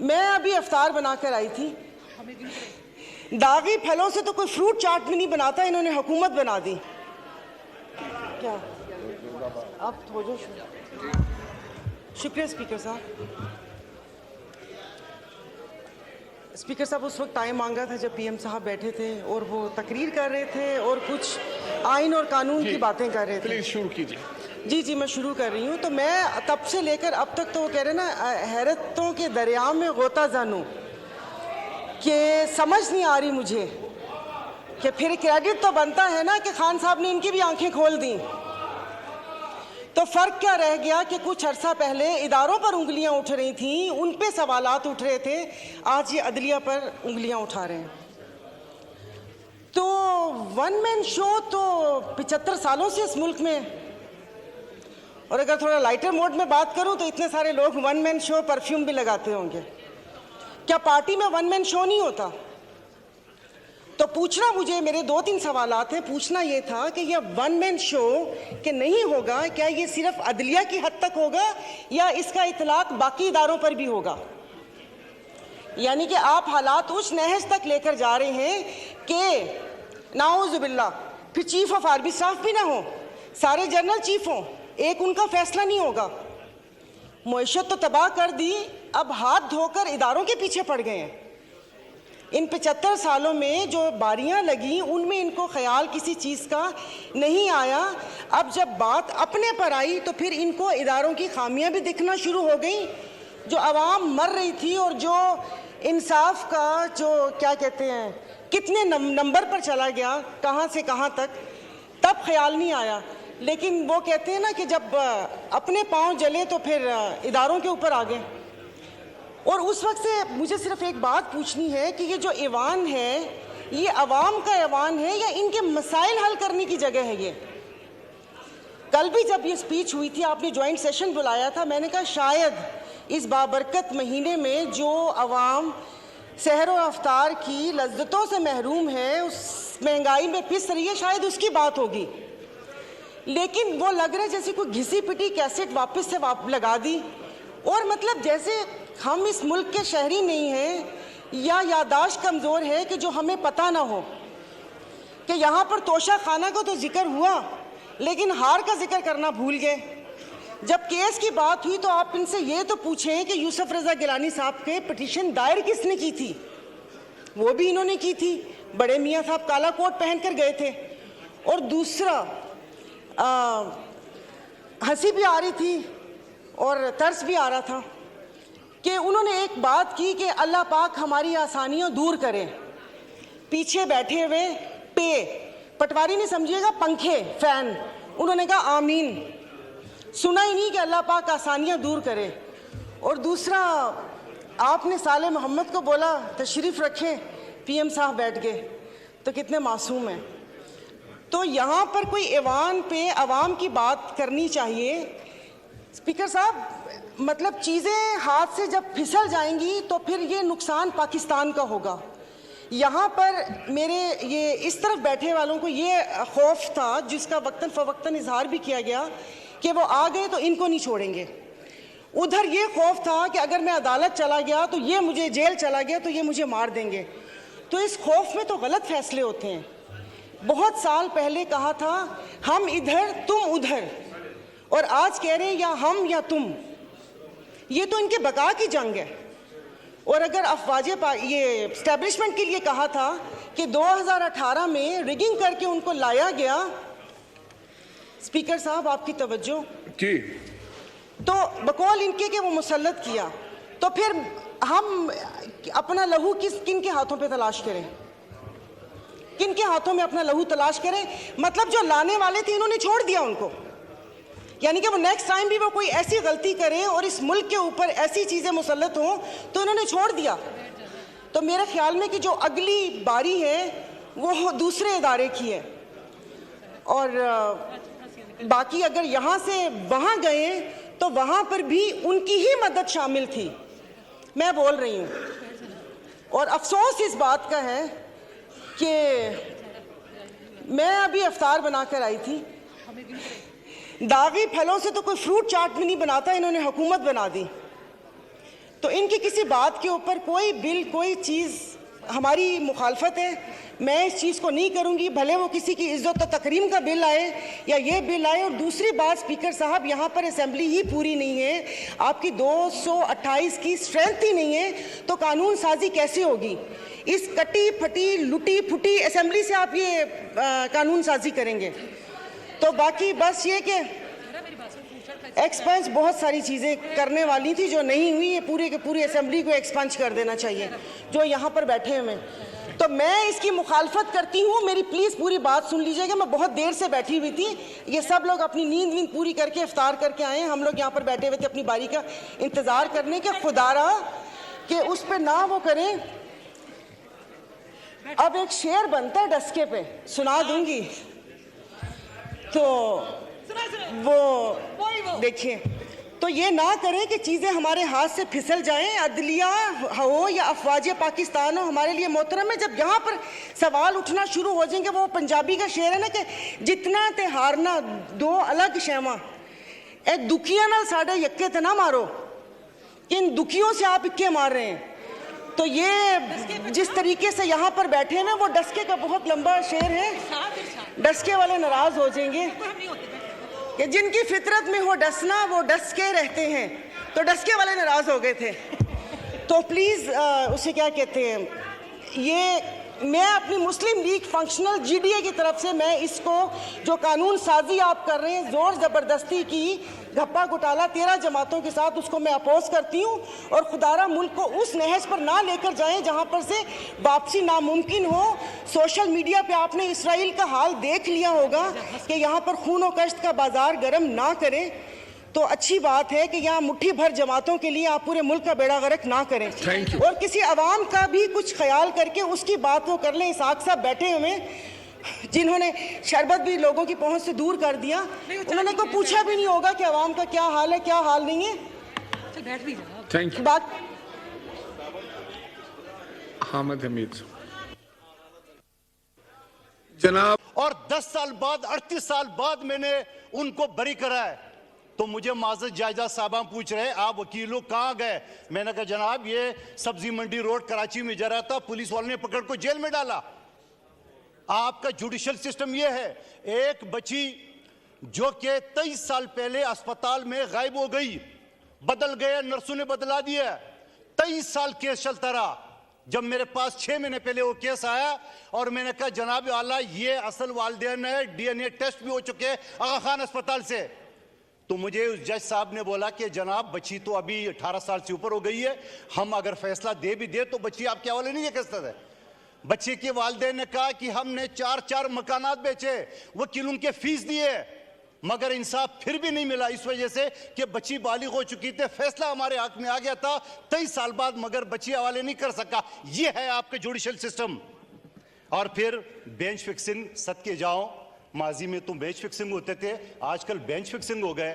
मैं अभी अफ्तार बनाकर आई थी। दागी फलों से तो कोई फ्रूट चाट भी नहीं बनाता, इन्होंने हुकूमत बना दी। क्या आप हो जाओ। शुक्रिया स्पीकर साहब। स्पीकर साहब उस वक्त टाइम मांगा था जब पीएम साहब बैठे थे और वो तकरीर कर रहे थे और कुछ आइन और कानून की बातें कर रहे थे। प्लीज शुरू कीजिए। जी मैं शुरू कर रही हूँ। तो मैं तब से लेकर अब तक तो वो कह रहे ना हैरतों के दरिया में गोता जानूं कि समझ नहीं आ रही मुझे कि फिर क्रेडिट तो बनता है ना कि खान साहब ने इनकी भी आंखें खोल दी। तो फर्क क्या रह गया कि कुछ अरसा पहले इदारों पर उंगलियां उठ रही थीं, उन पे सवालात उठ रहे थे, आज ये अदलिया पर उंगलियां उठा रहे हैं। तो वन मैन शो तो 75 सालों से इस मुल्क में, और अगर थोड़ा लाइटर मोड में बात करूं तो इतने सारे लोग वन मैन शो परफ्यूम भी लगाते होंगे। क्या पार्टी में वन मैन शो नहीं होता? तो पूछना मुझे, मेरे 2-3 सवालात हैं। पूछना ये था कि यह वन मैन शो के नहीं होगा, क्या ये सिर्फ अदलिया की हद तक होगा या इसका इतलाक बाकी इदारों पर भी होगा? यानी कि आप हालात उस नहज तक लेकर जा रहे हैं कि नाउज़ुबिल्लाह फिर चीफ ऑफ आर्मी स्टाफ भी ना हो, सारे जनरल चीफ हों, एक उनका फैसला नहीं होगा। मुईशत तो तबाह कर दी, अब हाथ धोकर इदारों के पीछे पड़ गए हैं। इन 75 सालों में जो बारियां लगी उनमें इनको ख्याल किसी चीज़ का नहीं आया। अब जब बात अपने पर आई तो फिर इनको इदारों की खामियां भी दिखना शुरू हो गई। जो आवाम मर रही थी और जो इंसाफ का जो क्या कहते हैं कितने नंबर पर चला गया, कहाँ से कहाँ तक, तब ख्याल नहीं आया। लेकिन वो कहते हैं ना कि जब अपने पाँव जले तो फिर इदारों के ऊपर आ गए। और उस वक्त से मुझे सिर्फ एक बात पूछनी है कि ये जो ऐवान है ये अवाम का ऐवान है या इनके मसाइल हल करने की जगह है? ये कल भी जब ये स्पीच हुई थी, आपने ज्वाइंट सेशन बुलाया था, मैंने कहा शायद इस बाबरकत महीने में जो अवाम सहर व अफ्तार की लज्जतों से महरूम है, उस महंगाई में पिस रही है, शायद उसकी बात होगी। लेकिन वो लग रहा है जैसे कोई घिसी पिटी कैसेट वापस से लगा दी, और मतलब जैसे हम इस मुल्क के शहरी नहीं हैं या यादाश्त कमज़ोर है कि जो हमें पता ना हो कि यहाँ पर तोशा खाना का तो जिक्र हुआ लेकिन हार का जिक्र करना भूल गए। जब केस की बात हुई तो आप इनसे ये तो पूछें कि यूसुफ रज़ा गिलानी साहब के पिटीशन दायर किसने की थी? वो भी इन्होंने की थी। बड़े मियाँ साहब काला कोट पहन कर गए थे। और दूसरा हंसी भी आ रही थी और तरस भी आ रहा था कि उन्होंने एक बात की कि अल्लाह पाक हमारी आसानियां दूर करें। पीछे बैठे हुए पटवारी नहीं समझिएगा, पंखे फैन, उन्होंने कहा आमीन। सुना ही नहीं कि अल्लाह पाक आसानियां दूर करे। और दूसरा आपने साले मोहम्मद को बोला तशरीफ़ रखें, पीएम साहब बैठ गए, तो कितने मासूम हैं। तो यहाँ पर कोई ऐवान पे अवाम की बात करनी चाहिए। स्पीकर साहब, मतलब चीज़ें हाथ से जब फिसल जाएंगी तो फिर ये नुकसान पाकिस्तान का होगा। यहाँ पर मेरे ये इस तरफ बैठे वालों को ये खौफ था, जिसका वक्तन फ़वक्तन इजहार भी किया गया, कि वो आ गए तो इनको नहीं छोड़ेंगे। उधर ये खौफ था कि अगर मैं अदालत चला गया तो ये मुझे, जेल चला गया तो ये मुझे मार देंगे। तो इस खौफ में तो गलत फैसले होते हैं। बहुत साल पहले कहा था हम इधर तुम उधर, और आज कह रहे हैं या हम या तुम। ये तो इनके बका की जंग है। और अगर अफवाज ये एस्टेब्लिशमेंट के लिए कहा था कि 2018 में रिगिंग करके उनको लाया गया, स्पीकर साहब आपकी तवज्जो जी, तो बकौल इनके कि वो मुसल्लत किया, तो फिर हम अपना लहू किन के हाथों पे तलाश करें? किन के हाथों में अपना लहू तलाश करें? मतलब जो लाने वाले थे इन्होंने छोड़ दिया उनको, यानी कि वो नेक्स्ट टाइम भी वो कोई ऐसी गलती करें और इस मुल्क के ऊपर ऐसी चीज़ें मुसल्लत हों तो इन्होंने छोड़ दिया। तो मेरे ख्याल में कि जो अगली बारी है वो दूसरे इदारे की है। और बाकी अगर यहाँ से वहाँ गए तो वहाँ पर भी उनकी ही मदद शामिल थी, मैं बोल रही हूँ। और अफसोस इस बात का है कि मैं अभी अफ्तार बनाकर आई थी। दागी फलों से तो कोई फ्रूट चाट भी नहीं बनाता, इन्होंने हुकूमत बना दी। तो इनकी किसी बात के ऊपर कोई बिल, कोई चीज़ हमारी मुखालफत है, मैं इस चीज़ को नहीं करूंगी, भले वो किसी की इज्जत और तकरीम का बिल आए या ये बिल आए। और दूसरी बात स्पीकर साहब, यहाँ पर असेंबली ही पूरी नहीं है, आपकी 228 की स्ट्रेंथ ही नहीं है, तो कानून साजी कैसे होगी? इस कटी फटी लुटी फुटी असेंबली से आप ये कानून साजी करेंगे? तो बाकी बस ये कि एक्सपेंस बहुत सारी चीज़ें करने वाली थी जो नहीं हुई, ये पूरी के पूरी असेंबली को एक्सपेंस कर देना चाहिए जो यहाँ पर बैठे हुए। तो मैं इसकी मुखालफत करती हूँ, मेरी प्लीज़ पूरी बात सुन लीजिएगा। मैं बहुत देर से बैठी हुई थी, ये सब लोग अपनी नींद वींद पूरी करके इफ्तार करके आए हैं, हम लोग यहाँ पर बैठे हुए थे अपनी बारी का इंतज़ार करने के। खुदारा कि उस पर ना वो करें। अब एक शेर बनता है डस्के पे, सुना दूंगी, तो वो देखिए, तो ये ना करें कि चीज़ें हमारे हाथ से फिसल जाएं, अदलिया हो या अफवाज पाकिस्तान हो, हमारे लिए मोहतरम है। जब यहाँ पर सवाल उठना शुरू हो जाएंगे, वो पंजाबी का शेर है ना कि जितना ते हारना दो अलग शैवा, ए दुखिया नाल साढ़े यक्के ते ना मारो, इन दुखियों से आप इक्के मार रहे हैं। तो ये जिस तरीके से यहाँ पर बैठे हैं ना, वो डस्के का बहुत लंबा शेर है, डस्के वाले नाराज हो जाएंगे कि जिनकी फितरत में हो डसना वो डस के रहते हैं, तो डस्के वाले नाराज हो गए थे। तो प्लीज़ उसे क्या कहते हैं, ये मैं अपनी मुस्लिम लीग फंक्शनल GDA की तरफ से मैं इसको जो कानून साजी आप कर रहे हैं, ज़ोर ज़बरदस्ती की घप्पा घोटाला 13 जमातों के साथ, उसको मैं अपोज करती हूँ। और खुदारा मुल्क को उस नहज पर ना लेकर जाएं जहाँ पर से वापसी नामुमकिन हो। सोशल मीडिया पे आपने इसराइल का हाल देख लिया होगा कि यहाँ पर खून और कश्त का बाजार गर्म ना करें, तो अच्छी बात है कि यहाँ मुट्ठी भर जमातों के लिए आप पूरे मुल्क का बेड़ा गर्क ना करें। और किसी अवाम का भी कुछ ख्याल करके उसकी बात वो कर लें। इसाक साहब बैठे हुए जिन्होंने शरबत भी लोगों की पहुंच से दूर कर दिया, उन्होंने को पूछा भी नहीं होगा कि अवाम का क्या हाल है, क्या हाल नहीं है। Thank you. बात हामिद हमीद जनाब। और 10 साल बाद 38 साल बाद मैंने उनको बरी करा है, तो मुझे माजद जायजा साहबा पूछ रहे आप वकीलों कहाँ गए? मैंने कहा जनाब ये सब्जी मंडी रोड कराची में जा रहा था, पुलिस वालों ने पकड़ को जेल में डाला। आपका जुडिशल सिस्टम ये है, एक बच्ची जो कि 23 साल पहले अस्पताल में गायब हो गई, बदल गए, नर्सों ने बदला दिया, 23 साल केस चलता रहा। जब मेरे पास 6 महीने पहले वो केस आया और मैंने कहा जनाब आला ये असल वालिदैन है, DNA टेस्ट भी हो चुके हैं आगा खान अस्पताल से, तो मुझे उस जज साहब ने बोला कि जनाब बच्ची तो अभी 18 साल से ऊपर हो गई है, हम अगर फैसला दे भी दे तो बच्ची आपके हवाले नहीं कर सकते। बच्चे के वालिदैन ने कहा कि हमने 4 मकानात बेचे, वकीलों के फीस दिए, मगर इंसाफ फिर भी नहीं मिला, इस वजह से कि बच्ची बालिग हो चुकी थी, फैसला हमारे हक में आ गया था 23 साल बाद, मगर बच्ची हवाले नहीं कर सका। ये है आपका जुडिशल सिस्टम। और फिर बेंच फिक्सिंग, सद के जाओ, माजी में तो बेंच फिक्सिंग होते थे, आजकल बेंच फिक्सिंग हो गए।